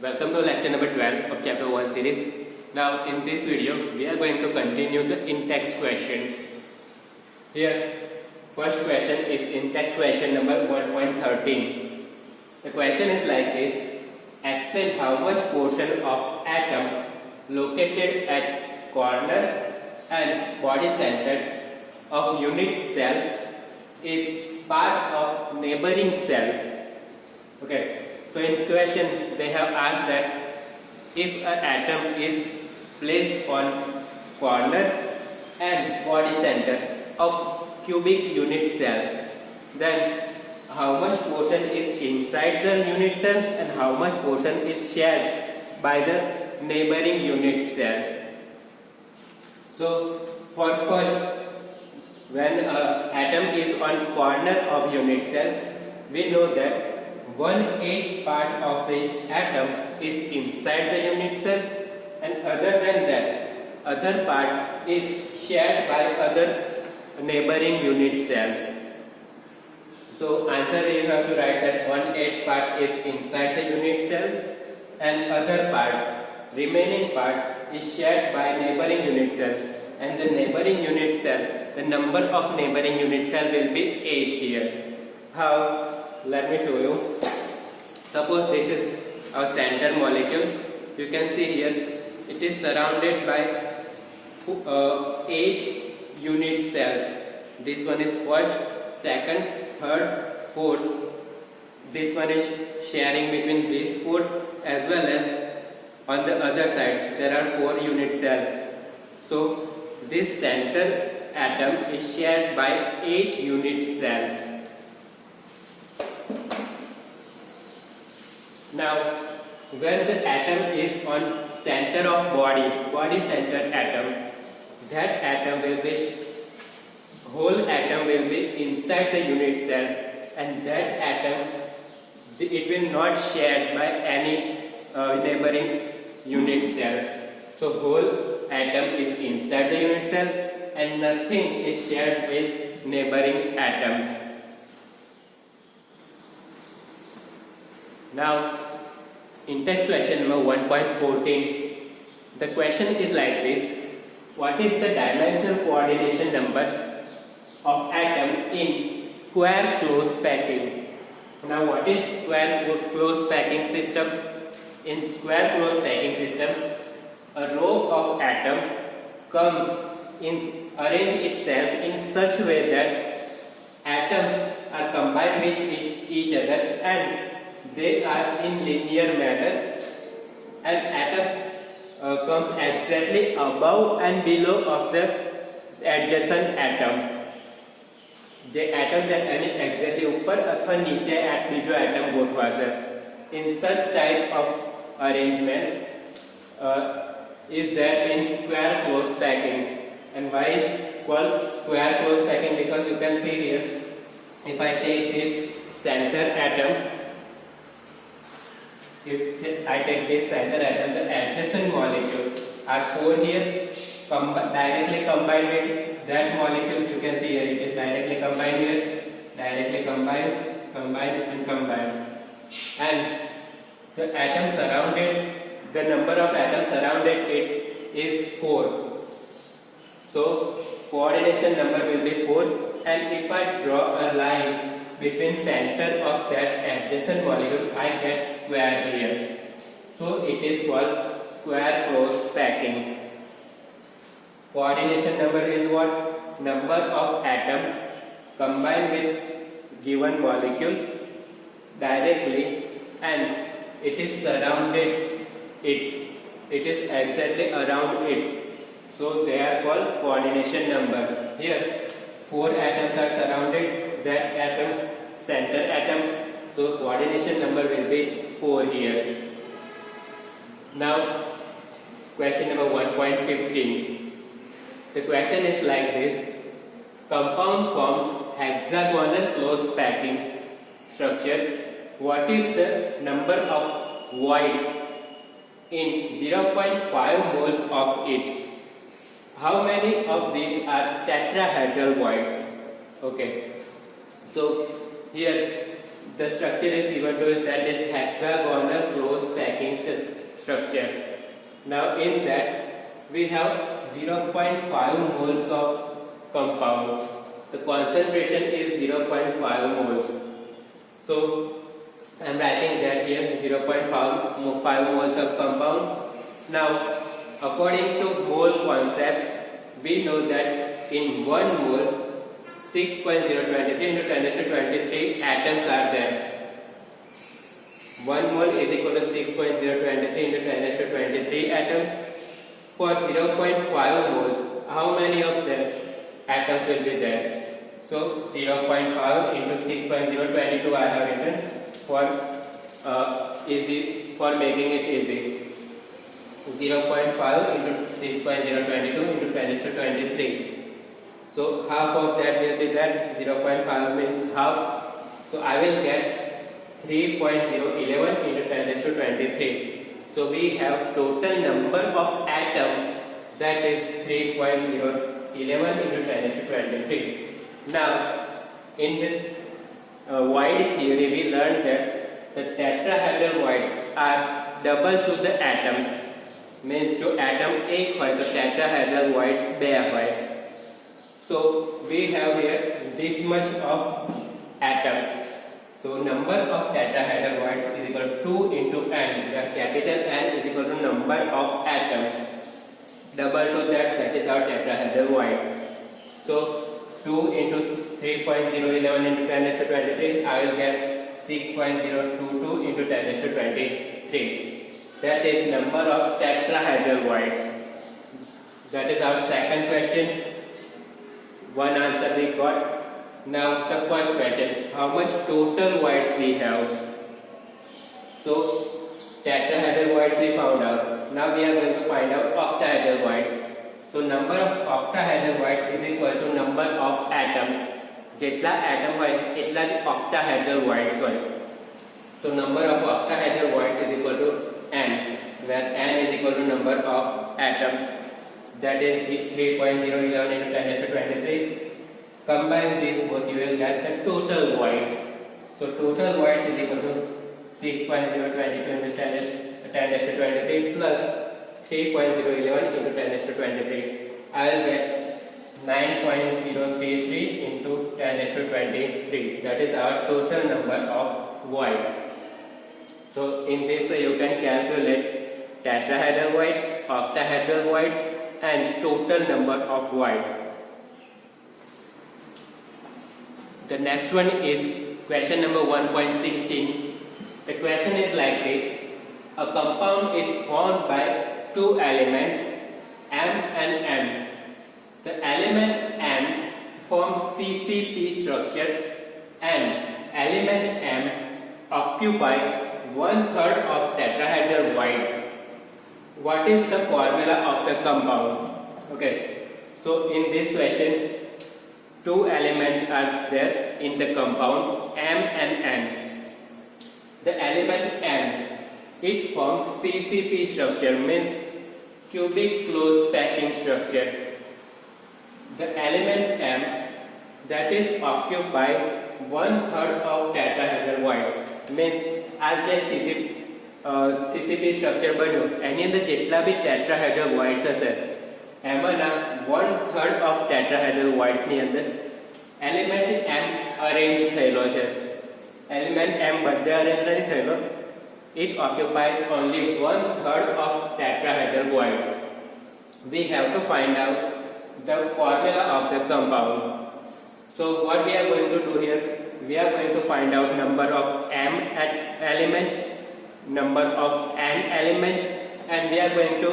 Welcome to lecture number 12 of chapter 1 series. Now in this video we are going to continue the in-text questions. Here first question is in-text question number 1.13. The question is like this: explain how much portion of atom located at corner and body center of unit cell is part of neighboring cell. Okay. So in question they have asked that if an atom is placed on corner and body center of cubic unit cell, then how much portion is inside the unit cell and how much portion is shared by the neighboring unit cell. So for first, when an atom is on corner of unit cell, we know that 1/8 part of the atom is inside the unit cell, and other than that, other part is shared by other neighboring unit cells. So answer you have to write that 1/8 part is inside the unit cell and other part, remaining part, is shared by neighboring unit cell, and the neighboring unit cell, the number of neighboring unit cell will be 8 here. How? Let me show you. Suppose this is a center molecule. You can see here it is surrounded by 8 unit cells. This one is first, second, third, fourth. This one is sharing between these 4 as well as on the other side there are 4 unit cells. So this center atom is shared by 8 unit cells. Now, when the atom is on center of body center atom, that atom will be, whole atom will be inside the unit cell, and that atom, it will not shared by any neighboring unit cell. So whole atom is inside the unit cell and nothing is shared with neighboring atoms. Now, in-text question number 1.14. The question is like this: what is the dimensional coordination number of atom in square close packing? Now, what is square close packing system? In square close packing system, a row of atom comes in, arrange itself in such way that atoms are combined with each other and they are in linear manner, and atoms comes exactly above and below of the adjacent atom. જે atom છે એની exactly ઉપર અથવા નીચે બીજો atom ગોઠવાશે. In such type of arrangement is there in square close packing. And why is called square close packing? Because you can see here, if I take this center atom, if I take this center atom, the adjacent molecule are 4 here, directly combined with that molecule. You can see here it is directly combined here, directly combined, and combined. And the atom surrounded, the number of atoms surrounded it is 4. So coordination number will be 4, and if I draw a line between center of that adjacent molecule, I get square here. So it is called square close packing. Coordination number is what? Number of atom combined with given molecule directly, and it is surrounded it. It is exactly around it. So they are called coordination number. Here 4 atoms are surrounded that atom, center atom, so coordination number will be 4 here. Now question number 1.15. The question is like this: compound forms hexagonal close packing structure. What is the number of voids in 0.5 moles of it? How many of these are tetrahedral voids? Okay, so here the structure is given to us, that is hexagonal close packing structure. Now in that we have 0.5 moles of compound. The concentration is 0.5 moles. So I am writing that here 0.5 moles of compound. Now according to mole concept, we know that in 1 mole 6.023 into 10 to 23 atoms are there. 1 mole is equal to 6.023 into 10 to 23 atoms. For 0.5 moles, how many of them atoms will be there? So 0.5 into 6.022 I have written for making it easy. 0.5 into 6.022 into 10 to 23. So half of that will be that. 0.5 means half. So I will get 3.011 into 10 to 23. So we have total number of atoms, that is 3.011 into 10 to 23. Now in the wide theory we learned that the tetrahedral voids are double to the atoms. Means to atom एक હોય तो tetrahedral voids બે હોય. So we have here this much of atoms. So number of tetrahedral voids is equal to 2 into n, where capital N is equal to number of atoms. Double to that is our tetrahedral voids. So 2 into 3.011 into 10 to 23, I will get 6.022 into 10 to 23. That is number of tetrahedral voids. That is our second question. One answer we got. Now the first question, how much total voids we have? So tetrahedral voids we found out. Now we are going to find out octahedral voids. So number of octahedral voids is equal to number of atoms. જેટલા atom હોય એટલા જ octahedral voids હોય. So number of octahedral voids is equal to n, where n is equal to number of atoms. That is 3.011 into 10 to 23. Combine this both, you will get the total voids. So total voids is equal to 6.022 into 10 to 23 plus 3.011 into 10 to 23. I will get 9.033 into 10 to 23. That is our total number of void. So in this way you can calculate tetrahedral voids, octahedral voids and total number of void. The next one is question number 1.16. The question is like this. A compound is formed by two elements M and N. The element M forms CCP structure and element M occupy 1/3 of tetrahedral void. What is the formula of the compound? Okay, so in this question, two elements are there in the compound M and N. The element M, it forms CCP structure, means cubic closed packing structure. The element M, that is occupy 1/3 of tetrahedral void, means as જે CCP structure બન્યું એની અંદર જેટલા બી tetrahedral voids હશે એમાંના 1/3 of tetrahedral voids ની અંદર element M arrange થયેલો છે. element M બધે arrange નથી થયેલો. It occupies only 1/3 of tetrahedral void. We have to find out the formula of the compound. So what we are going to do here, we are going to find out number of M element, number of N element, and we are going to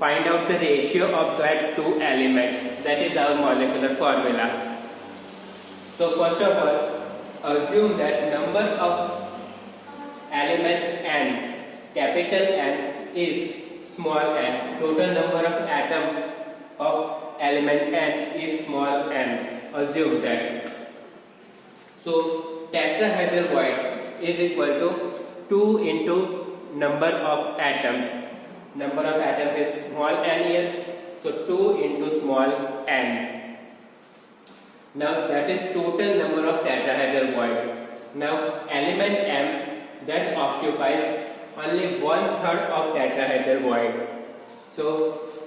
find out the ratio of that two elements. That is our molecular formula. So first of all, assume that number of element N, capital N, is small n. Total number of atom of element N is small n. Assume that. So tetrahedral voids is equal to 2 into number of atoms. Number of atoms is small n here. So 2 into small n. Now that is total number of tetrahedral void. Now element M that occupies only 1/3 of tetrahedral void. So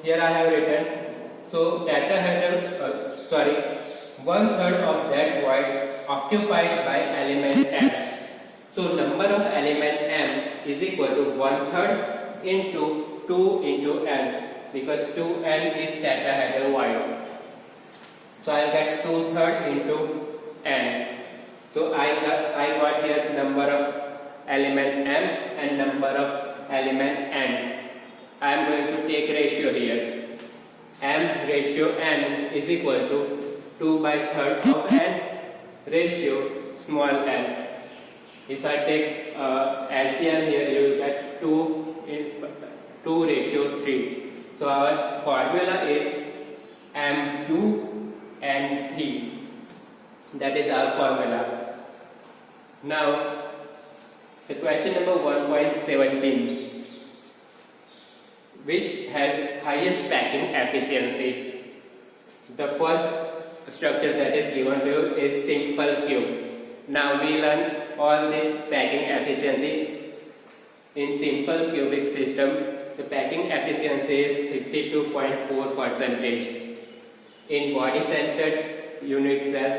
here I have written, so tetrahedral, 1/3 of that void occupied by element M. So number of element M is equal to 1/3 into 2 into N, because 2N is tetrahedral void. So I get 2/3 into N. So I got here number of element M and number of element N. I am going to take ratio here. M ratio N is equal to 2/3 of N ratio small n. If I take LCM here, you will get 2 ratio 3. So our formula is M2 and 3. That is our formula. Now the question number 1.17, which has highest packing efficiency. The first structure that is given to you is simple cube. Now we learn all this packing efficiency. In simple cubic system, the packing efficiency is 52.4%. In body centered unit cell,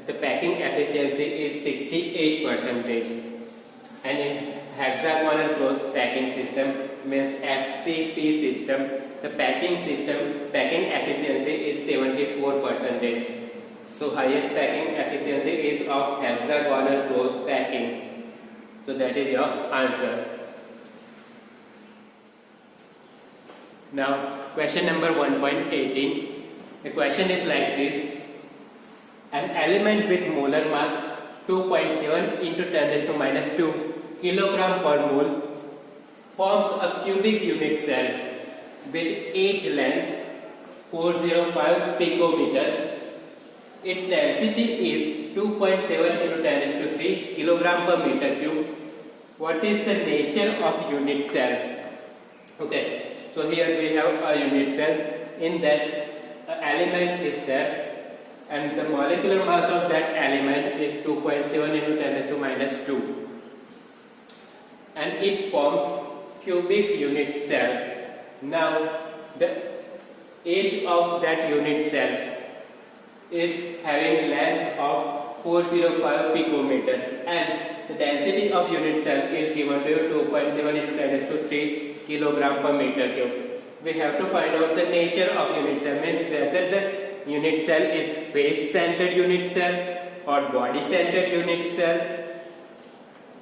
the packing efficiency is 68%. And in hexagonal closed packing system, means HCP system, the packing efficiency is 74%. So highest packing efficiency is of hexagonal closed packing. So that is your answer. Now question number 1.18. The question is like this: an element with molar mass 2.7 into 10 raised to minus 2 kilogram per mole forms a cubic unit cell with edge length 405 picometer. Its density is 2.7 into 10 raised to 3 kilogram per meter cube. What is the nature of unit cell? Okay, so here we have a unit cell. In that, an element is there, and the molecular mass of that element is 2.7 into 10 raised to minus 2, and it forms cubic unit cell. Now the edge of that unit cell is having length of 405 picometer, and the density of unit cell is given to you 2.7 into 10 raised to 3 kilogram per meter cube. We have to find out the nature of unit cell, means whether the unit cell is face centered unit cell or body centered unit cell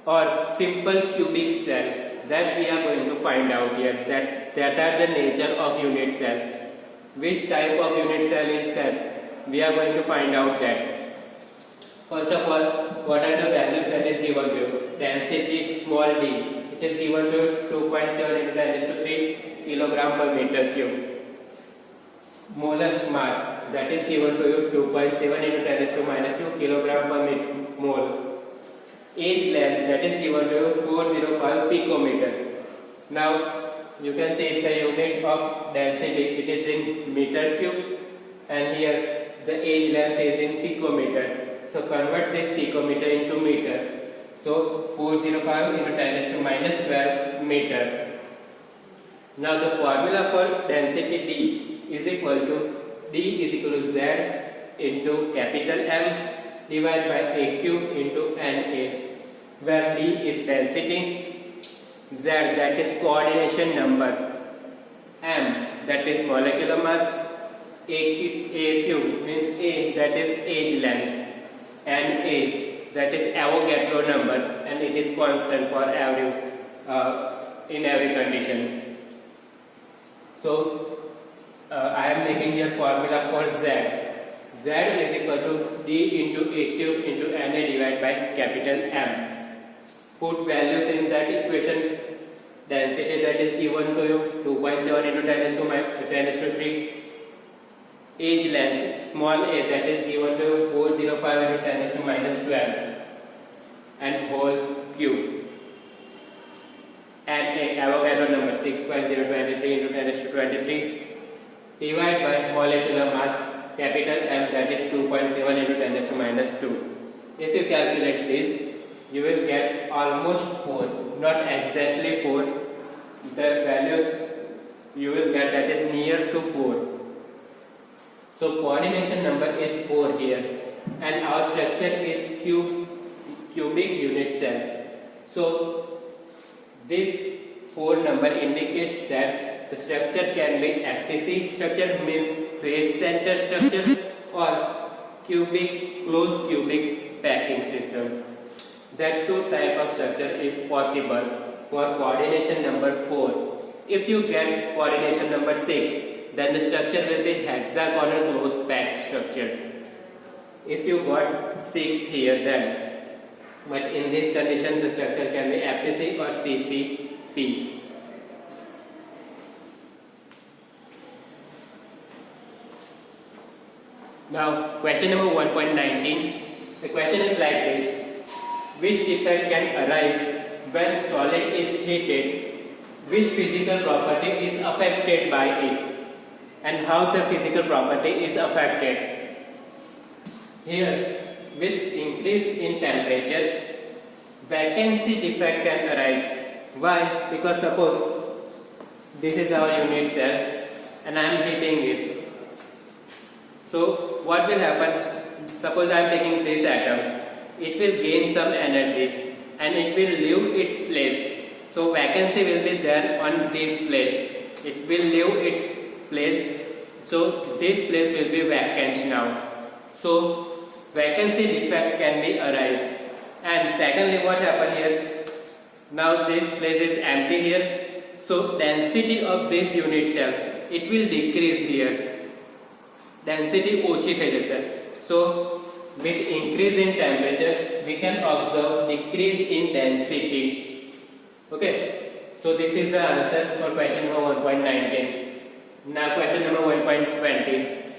or simple cubic cell. That we are going to find out here. That are the nature of unit cell. Which type of unit cell is that? We are going to find out that. First of all, what are the values that is given to you? Density small d, it is given to 2.7 into 10 raised to 3 kilogram per meter cube. Molar mass, that is given to you 2.7 into 10 raised to minus 2 kilogram per mole. Edge length, that is given to you 405 picometer. Now you can see the unit of density, it is in meter cube, and here the edge length is in picometer. So convert this picometer into meter. So 405 into 10 raised to minus 12 meter. Now the formula for density D is equal to Z into capital M divided by A cube into NA, where D is density, Z that is coordination number, M that is molecular mass, A cube means A that is edge length, and A that is Avogadro number, and it is constant for in every condition. So I am making here formula for Z. Z is equal to D into A cube into NA divided by capital M. Put values in that equation. Density that is given to you 2.7 into 10 raised to 3. Edge length small a that is given to 405 into 10 raised to minus 12, and whole cube. And a Avogadro number 6.023 into 10 raised to 23 divided by molecular mass capital M, that is 2.7 into 10 raised to minus 2. If you calculate this, you will get almost 4, not exactly 4. The value you will get that is near to 4. So coordination number is 4 here, and our structure is cubic unit cell. So this 4 number indicates that the structure can be FCC structure, means face center structure, or closed cubic packing system. That two type of structure is possible for coordination number 4. If you get coordination number 6, then the structure will be hexagonal closed packed structure. If you got 6 here, then, but in this condition the structure can be FCC or CCP. Now question number 1.19. The question is like this: which defect can arise when solid is heated? Which physical property is affected by it, and how the physical property is affected? Here, with increase in temperature, vacancy defect can arise. Why? Because suppose this is our unit cell and I am heating it. So what will happen? Suppose I am taking this atom, it will gain some energy and it will leave its place. So vacancy will be there on this place. It will leave its place. So this place will be vacant now. So vacancy defect can be arise. And secondly, what happened here? Now this place is empty here. So density of this unit cell, it will decrease here. Density ochi thai jase. So with increase in temperature, we can observe decrease in density. Okay, so this is the answer for question number 1.19. Now question number 1.20.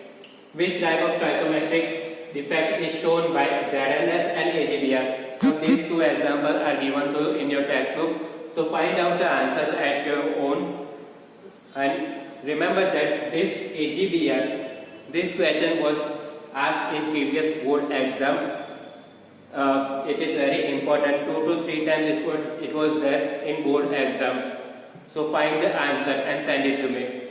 Which type of stoichiometric defect is shown by ZNS and AGBR? Now these two examples are given to you in your textbook. So find out the answers at your own. And remember that this AGBR, this question was asked in previous board exam. It is very important. 2 to 3 times it was there in board exam. So find the answer and send it to me.